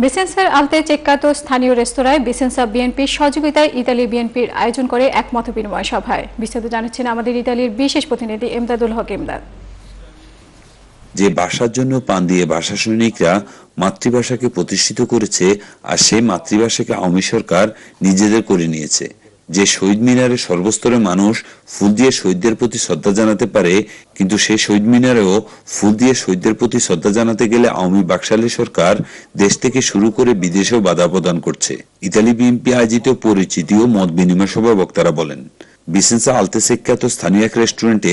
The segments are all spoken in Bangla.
বিসেন্সার আলতে চেক্কাতো স্থানীয় রেস্তোরাঁয় বিসেন্সা বিএনপির সহযোগিতায় ইতালি বিএনপির আয়োজন করে এক মতবিনিময় সভায়। বিস্তারিত জানাচ্ছেন আমাদের ইতালির বিশেষ প্রতিনিধি এমদাদুল হক এমদাদ। যে ভাষার জন্য প্রাণ দিয়ে ভাষা সৈনিকরা মাতৃভাষাকে প্রতিষ্ঠিত করেছে, আর সেই মাতৃভাষাকে আওয়ামী সরকার নিজেদের করে নিয়েছে। যে শহীদ মিনারে সর্বস্তরের মানুষ ফুল দিয়ে শহীদদের প্রতি শ্রদ্ধা জানাতে পারে, কিন্তু সেই শহীদ মিনারেও ফুল দিয়ে শহীদদের প্রতি শ্রদ্ধা জানাতে গেলে আওয়ামী বাকশালী সরকার দেশ থেকে শুরু করে বিদেশেও বাধা প্রদান করছে। ইতালি বিএনপি আয়োজিত পরিচিতি ও মত বিনিময় সভায় বক্তারা বলেন, বিসেন্সা আলতেসে খ্যাত স্থানীয় এক রেস্টুরেন্টে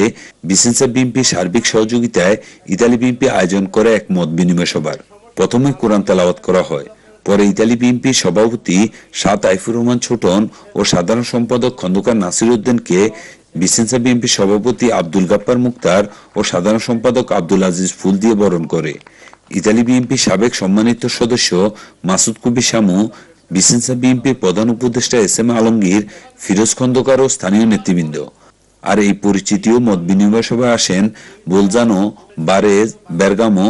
বিসেন্সা বিএনপি সার্বিক সহযোগিতায় ইতালি বিএনপি আয়োজন করে এক মত বিনিময় সভার। প্রথমে কোরআন তেলাওয়াত করা হয়, পরে ইতালি বিএনপির সভাপতি শাহ তাইফুর রহমান ছোটন ও সাধারণ সম্পাদক খন্দকার নাসির উদ্দিনকে বিসেন্সা বিএনপির সভাপতি আব্দুল গাফফার মুক্তার ও সাধারণ সম্পাদক আব্দুল আজিজ ফুল দিয়ে বরণ করে। ইতালি বিএনপির সাবেক সম্মানিত সদস্য মাসুদ কবির শামু, বিসেন্সা বিএনপির প্রধান উপদেষ্টা এস.এম. আলমগীর, ফিরোজ খন্দকার ও স্থানীয় নেতৃবৃন্দ। আর এই পরিচিতি ও মত বিনিময় সভায় আসেন Bolzano, Varese, Bergamo,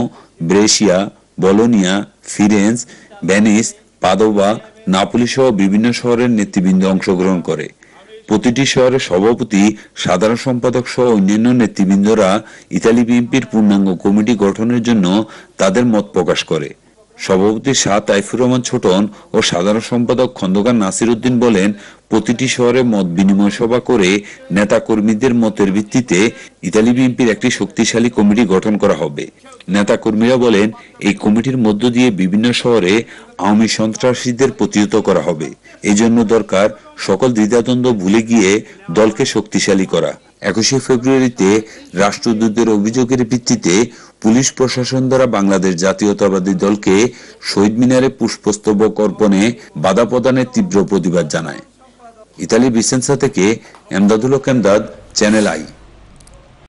Brescia, Bologna, Firenze, Venice, Padova, Napoli সহ বিভিন্ন শহরের নেতৃবৃন্দ অংশগ্রহণ করে। প্রতিটি শহরের সভাপতি, সাধারণ সম্পাদক সহ অন্যান্য নেতৃবৃন্দরা ইতালি বিএনপির পূর্ণাঙ্গ কমিটি গঠনের জন্য তাদের মত প্রকাশ করে। সভাপতি শাহ তাইফুর রহমান ছোটন ও সাধারণ সম্পাদক খন্দকার নাসির উদ্দিন বলেন, প্রতিটি শহরে মত বিনিময় সভা করে নেতা কর্মীদের মতের ভিত্তিতে ইতালি বিএনপির একটি শক্তিশালী কমিটি গঠন করা হবে। নেতা কর্মীরা বলেন, এই কমিটির মধ্য দিয়ে বিভিন্ন শহরে আওয়ামী সন্ত্রাসীদের প্রতিহত করা হবে। এই জন্য দরকার সকল দ্বিধাদ্বন্দ্ব ভুলে গিয়ে দলকে শক্তিশালী করা। 21শে ফেব্রুয়ারিতে রাষ্ট্রদূতের অভিযোগের ভিত্তিতে পুলিশ প্রশাসন দ্বারা বাংলাদেশ জাতীয়তাবাদী দলকে শহীদ মিনারে পুষ্পস্তবক অর্পণে বাধা প্রদানের তীব্র প্রতিবাদ জানায়। ইতালি বিসেন্সা থেকে এমদাদুল হক এমদাদ, চ্যানেল আই।